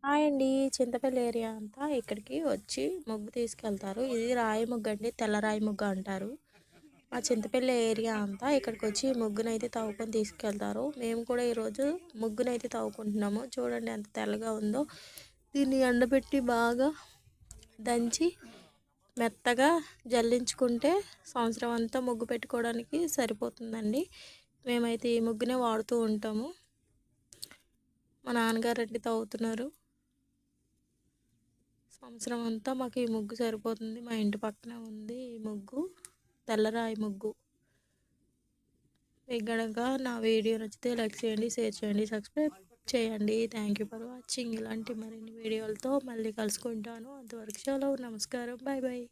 Hi అండి. Chintapalli area అంతా ఇక్కడికి వచ్చి ముగ్గు తీసుకెళ్తారు. ఇది రాయి ముగ్గు అండి, తెల్ల రాయి ముగ్గు అంటారు. మా చింతపల్లి ఏరియా అంతా ఇక్కడికి వచ్చి ముగ్గునైతే తవ్వుకొని తీసుకెళ్తారు. మేము కూడా ఈరోజు ముగ్గునైతే తవ్వుకుంటున్నాము. చూడండి ఎంత తెల్లగా ఉందో. దీన్ని ఎండబెట్టి బాగా దంచి మెత్తగా జల్లించుకుంటే సంవత్సరం అంతా ముగ్గు పెట్టుకోవడానికి సరిపోతుందండి. మేమైతే ఈ ముగ్గునే వాడుతూ ఉంటాము. మా నాన్నగారు అండి తవ్వుతున్నారు. సంవత్సరం అంతా మాకు ఈ ముగ్గు సరిపోతుంది. మా ఇంటి పక్కనే ఉంది ఈ ముగ్గు, తెల్లరాయి ముగ్గు. మీకు గనక నా వీడియో నచ్చితే లైక్ చేయండి, షేర్ చేయండి, సబ్స్క్రైబ్ చేయండి. Thank you for watching. ఇలాంటి మరిన్ని వీడియోలతో మళ్ళీ కలుసుకుంటాను. అంతవరకు సెలవు. నమస్కారం. Bye bye.